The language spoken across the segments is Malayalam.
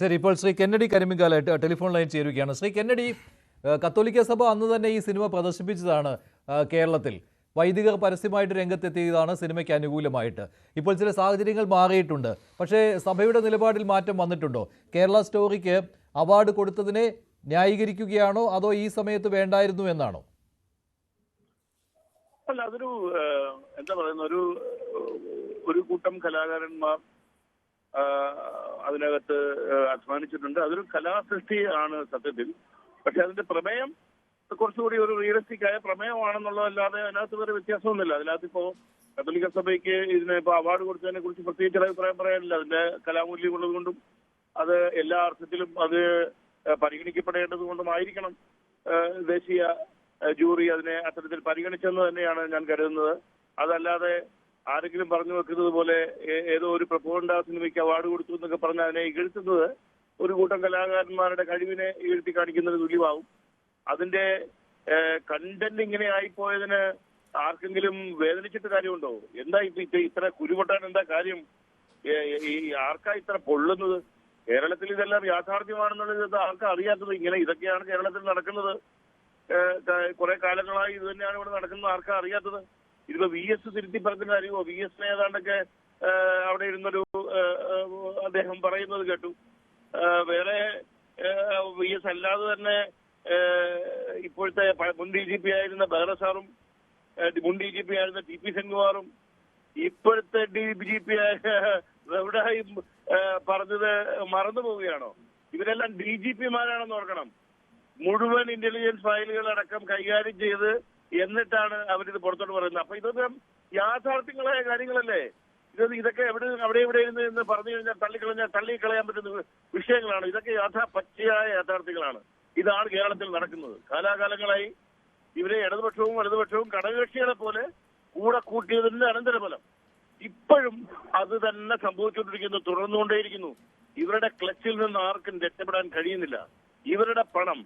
ശരി, ഇപ്പോൾ ശ്രീ കെന്നഡി കരിമിങ്കാലായിട്ട് ടെലിഫോൺ ലൈൻ ചേരുകയാണ്. ശ്രീ കെന്നഡി, കത്തോലിക്ക സഭ അന്ന് തന്നെ ഈ സിനിമ പ്രദർശിപ്പിച്ചതാണ് കേരളത്തിൽ. വൈദികർ പരസ്യമായിട്ട് രംഗത്തെത്തിയതാണ് സിനിമയ്ക്ക് അനുകൂലമായിട്ട്. ഇപ്പോൾ ചില സാഹചര്യങ്ങൾ മാറിയിട്ടുണ്ട്. പക്ഷേ സഭയുടെ നിലപാടിൽ മാറ്റം വന്നിട്ടുണ്ടോ? കേരള സ്റ്റോറിക്ക് അവാർഡ് കൊടുത്തതിനെ ന്യായീകരിക്കുകയാണോ അതോ ഈ സമയത്ത് വേണ്ടായിരുന്നു എന്നാണോ? അല്ല, അതൊരു എന്താ പറയുന്ന ഒരു കൂട്ടം കലാകാരന്മാർ അതിനകത്ത് അധ്വാനിച്ചിട്ടുണ്ട്. അതൊരു കലാസൃഷ്ടി ആണ് സത്യത്തിൽ. പക്ഷെ അതിന്റെ പ്രമേയം കുറച്ചുകൂടി ഒരു റിയലിസ്റ്റിക് ആയ പ്രമേയമാണെന്നുള്ളതല്ലാതെ അതിനകത്ത് വേറെ വ്യത്യാസമൊന്നുമില്ല. അതിനകത്ത് ഇപ്പോ കത്തോലിക്ക സഭയ്ക്ക് ഇതിനെ ഇപ്പൊ അവാർഡ് കൊടുത്തതിനെ കുറിച്ച് പ്രത്യേകിച്ച് അഭിപ്രായം പറയാനില്ല. അതിന്റെ കലാമൂല്യം ഉള്ളത് കൊണ്ടും അത് എല്ലാ അർത്ഥത്തിലും അത് പരിഗണിക്കപ്പെടേണ്ടത് കൊണ്ടുമായിരിക്കണം ദേശീയ ജൂറി അതിനെ അത്തരത്തിൽ പരിഗണിച്ചെന്ന് തന്നെയാണ് ഞാൻ കരുതുന്നത്. അതല്ലാതെ ആരെങ്കിലും പറഞ്ഞു വെക്കുന്നത് പോലെ ഏതോ ഒരു പ്രൊപ്പഗൻഡ സിനിമയ്ക്ക് അവാർഡ് കൊടുത്തു എന്നൊക്കെ പറഞ്ഞ് അതിനെ ഇകഴ്ത്തുന്നത് ഒരു കൂട്ടം കലാകാരന്മാരുടെ കഴിവിനെ ഇകഴ്ത്തി കാണിക്കുന്നത് തുല്യമാവും. അതിന്റെ കണ്ടന്റ് ഇങ്ങനെ ആയിപ്പോയതിന് ആർക്കെങ്കിലും വേദനിച്ചിട്ട് കാര്യമുണ്ടോ? എന്താ ഇത്ര കുരുപൊട്ടാൻ എന്താ കാര്യം? ഈ ആർക്കാ ഇത്ര പൊള്ളുന്നത്? കേരളത്തിൽ ഇതെല്ലാം യാഥാർത്ഥ്യമാണെന്നുള്ളത് ആർക്കാ അറിയാത്തത്? ഇതൊക്കെയാണ് കേരളത്തിൽ നടക്കുന്നത്. കുറെ കാലങ്ങളായി ഇത് തന്നെയാണ് ഇവിടെ നടക്കുന്നത്. ആർക്കാ അറിയാത്തത്? ഇതിപ്പോ VS തിരുത്തി പറഞ്ഞ അറിയുമോ? VS ഏതാണ്ടൊക്കെ അവിടെ ഇരുന്നൊരു അദ്ദേഹം പറയുന്നത് കേട്ടു. വേറെ VS അല്ലാതെ തന്നെ ഇപ്പോഴത്തെ മുൻ DGP ആയിരുന്ന ബെഹ്റ സാറും മുൻ DGP ആയിരുന്ന TP സെൻകുമാറും ഇപ്പോഴത്തെ DGP എവിടെയും പറഞ്ഞത് മറന്നു പോവുകയാണോ? ഇവരെല്ലാം DGP-മാരാണെന്ന് ഓർക്കണം. മുഴുവൻ ഇന്റലിജൻസ് ഫയലുകൾ അടക്കം കൈകാര്യം ചെയ്ത് എന്നിട്ടാണ് അവരിത് പുറത്തോട്ട് പറയുന്നത്. അപ്പൊ ഇതൊക്കെ യാഥാർത്ഥ്യങ്ങളായ കാര്യങ്ങളല്ലേ? ഇതൊക്കെ അവിടെ ഇവിടെ ഇരുന്ന് പറഞ്ഞു കഴിഞ്ഞാൽ തള്ളിക്കളയാൻ പറ്റുന്ന വിഷയങ്ങളാണ്. ഇതൊക്കെ പച്ചയായ യാഥാർത്ഥ്യങ്ങളാണ്. ഇതാണ് കേരളത്തിൽ നടക്കുന്നത്. കാലാകാലങ്ങളായി ഇവരെ ഇടതുപക്ഷവും വലതുപക്ഷവും ഘടകകക്ഷികളെ പോലെ കൂടെ കൂട്ടിയതിന്റെ അനന്തരഫലം ഇപ്പോഴും അത് തന്നെ സംഭവിച്ചുകൊണ്ടിരിക്കുന്നു, തുടർന്നുകൊണ്ടേയിരിക്കുന്നു. ഇവരുടെ ക്ലച്ചിൽ നിന്ന് ആർക്കും രക്ഷപ്പെടാൻ കഴിയുന്നില്ല. ഇവരുടെ പണം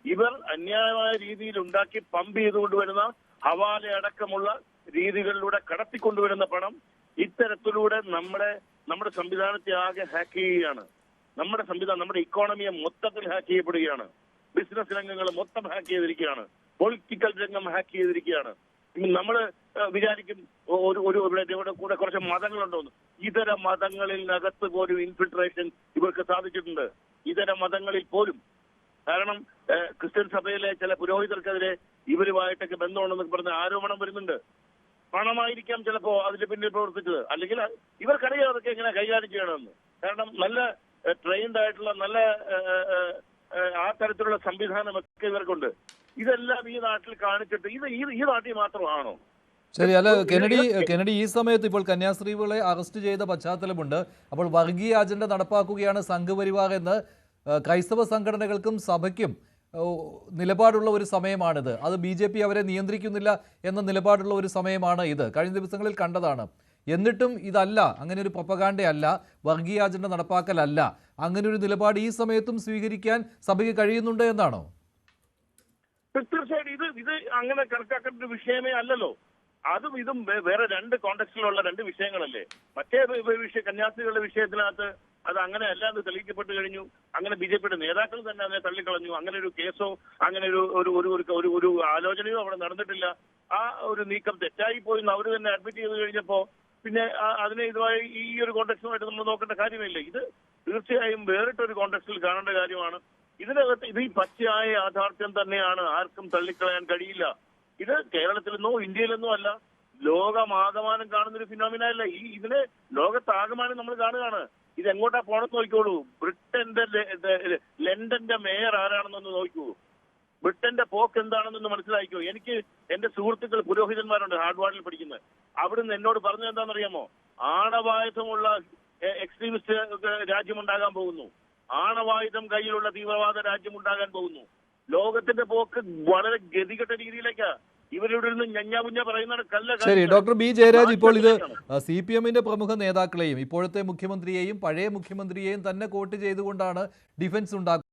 ഇവർ അന്യായമായ രീതിയിൽ ഉണ്ടാക്കി പമ്പ് ചെയ്തുകൊണ്ടുവരുന്ന ഹവാല അടക്കമുള്ള രീതികളിലൂടെ കടത്തിക്കൊണ്ടുവരുന്ന പണം ഇത്തരത്തിലൂടെ നമ്മുടെ സംവിധാനത്തെ ആകെ ഹാക്ക് ചെയ്യുകയാണ്. നമ്മുടെ ഇക്കോണമിയെ മൊത്തത്തിൽ ഹാക്ക് ചെയ്യപ്പെടുകയാണ്. ബിസിനസ് രംഗങ്ങൾ മൊത്തം ഹാക്ക് ചെയ്തിരിക്കുകയാണ്. പൊളിറ്റിക്കൽ രംഗം ഹാക്ക് ചെയ്തിരിക്കുകയാണ്. നമ്മൾ വിചാരിക്കും ഇവിടെ കൂടെ കുറച്ച് മതങ്ങളുണ്ടോന്ന്. ഇതര മതങ്ങളിനകത്ത് പോലും ഇൻഫിൽട്രേഷൻ ഇവർക്ക് സാധിച്ചിട്ടുണ്ട്. ഇതര മതങ്ങളിൽ പോലും. കാരണം ക്രിസ്ത്യൻ സഭയിലെ ചില പുരോഹിതർക്കെതിരെ ഇവരുമായിട്ടൊക്കെ ബന്ധമുണ്ടെന്നൊക്കെ പറഞ്ഞ ആരോപണം വരുന്നുണ്ട്. പണമായിരിക്കാം ചിലപ്പോ അതിന്റെ പിന്നിൽ പ്രവർത്തിച്ചത്. അല്ലെങ്കിൽ ഇവർക്കറിയാം അതൊക്കെ എങ്ങനെ കൈകാര്യം ചെയ്യണമെന്ന്. കാരണം നല്ല ട്രെയിൻഡ് ആയിട്ടുള്ള നല്ല ആ തരത്തിലുള്ള സംവിധാനമൊക്കെ ഇവർക്കുണ്ട്. ഇതെല്ലാം ഈ നാട്ടിൽ കാണിച്ചിട്ട് ഈ നാട്ടിൽ മാത്രമാണോ? ശരി, അല്ല കെന്നഡി, ഈ സമയത്ത് ഇപ്പോൾ കന്യാസ്ത്രീകളെ അറസ്റ്റ് ചെയ്ത പശ്ചാത്തലമുണ്ട്. അപ്പോൾ വർഗീയ അജണ്ട നടപ്പാക്കുകയാണ് സംഘപരിവാർ എന്ന് ക്രൈസ്തവ സംഘടനകൾക്കും സഭയ്ക്കും നിലപാടുള്ള ഒരു സമയമാണിത്. അത് BJP അവരെ നിയന്ത്രിക്കുന്നില്ല എന്ന നിലപാടുള്ള ഒരു സമയമാണ് ഇത്. കഴിഞ്ഞ ദിവസങ്ങളിൽ കണ്ടതാണ്. എന്നിട്ടും ഇതല്ല, അങ്ങനെ ഒരു പ്രൊപ്പഗാൻഡയല്ല, വർഗീയ അജണ്ട നടപ്പാക്കലല്ല, അങ്ങനെ ഒരു നിലപാട് ഈ സമയത്തും സ്വീകരിക്കാൻ സഭയ്ക്ക് കഴിയുന്നുണ്ട് എന്നാണോ? തീർച്ചയായിട്ടും ഇത് അങ്ങനെ കണക്കാക്കേണ്ട ഒരു വിഷയമേ അല്ലല്ലോ. അതും ഇതും വേറെ രണ്ട് കോണ്ടെക്സ്റ്റിലുള്ള രണ്ട് വിഷയങ്ങളല്ലേ. മറ്റേ കന്യാസ്ത്രീകളുടെ വിഷയത്തിനകത്ത് അത് അങ്ങനെ അല്ലാതെ തെളിയിക്കപ്പെട്ടു കഴിഞ്ഞു. അങ്ങനെ BJPയുടെ നേതാക്കൾ തന്നെ അതിനെ തള്ളിക്കളഞ്ഞു. അങ്ങനെ ഒരു കേസോ അങ്ങനെ ഒരു ആലോചനയോ അവിടെ നടന്നിട്ടില്ല. ആ ഒരു നീക്കം തെറ്റായി പോയി അവർ തന്നെ അഡ്മിറ്റ് ചെയ്ത് കഴിഞ്ഞപ്പോ പിന്നെ അതിനെ ഇതുമായി ഈ ഒരു കോണ്ടെക്സ്റ്റുമായിട്ട് നമ്മൾ നോക്കേണ്ട കാര്യമില്ല. ഇത് തീർച്ചയായും വേറിട്ടൊരു കോണ്ടെക്സ്റ്റിൽ കാണേണ്ട കാര്യമാണ്. ഇതിനകത്ത് ഇത് ഈ പച്ചയായ യാഥാർത്ഥ്യം തന്നെയാണ്. ആർക്കും തള്ളിക്കളയാൻ കഴിയില്ല. ഇത് കേരളത്തിലെന്നോ ഇന്ത്യയിലെന്നോ അല്ല, ലോകമാകമാനം കാണുന്നൊരു ഫിനോമിന അല്ല. ഇതിനെ ലോകത്താകമാനം നമ്മൾ കാണുകയാണ്. ഇത് എങ്ങോട്ടാ പോണെന്ന് നോക്കിക്കോളൂ. ലണ്ടന്റെ മേയർ ആരാണെന്നൊന്ന് നോക്കൂ. ബ്രിട്ടന്റെ പോക്ക് എന്താണെന്നൊന്ന് മനസ്സിലാക്കിയോ. എനിക്ക് എന്റെ സുഹൃത്തുക്കൾ പുരോഹിതന്മാരുണ്ട് ഹാർഡ്വാർഡിൽ പഠിക്കുന്നത്. അവിടുന്ന് എന്നോട് പറഞ്ഞത് എന്താണെന്നറിയാമോ? ആണവായുധമുള്ള എക്സ്ട്രീമിസ്റ്റ് രാജ്യമുണ്ടാകാൻ പോകുന്നു. ആണവായുധം കയ്യിലുള്ള തീവ്രവാദ രാജ്യമുണ്ടാകാൻ പോകുന്നു. ലോകത്തിന്റെ പോക്ക് വളരെ ഗതികെട്ട രീതിയിലേക്കാ. ഇവരിവിടെ നിന്ന് ഞഞ്ഞാപുഞ്ഞ പറയുന്ന ശരി, ഡോക്ടർ B. ജയരാജ്, ഇപ്പോൾ ഇത് CPM-ന്റെ പ്രമുഖ നേതാക്കളെയും ഇപ്പോഴത്തെ മുഖ്യമന്ത്രിയെയും പഴയ മുഖ്യമന്ത്രിയെയും തന്നെ കോട്ട് ചെയ്തുകൊണ്ടാണ് ഡിഫൻസ് ഉണ്ടാക്കുന്നത്.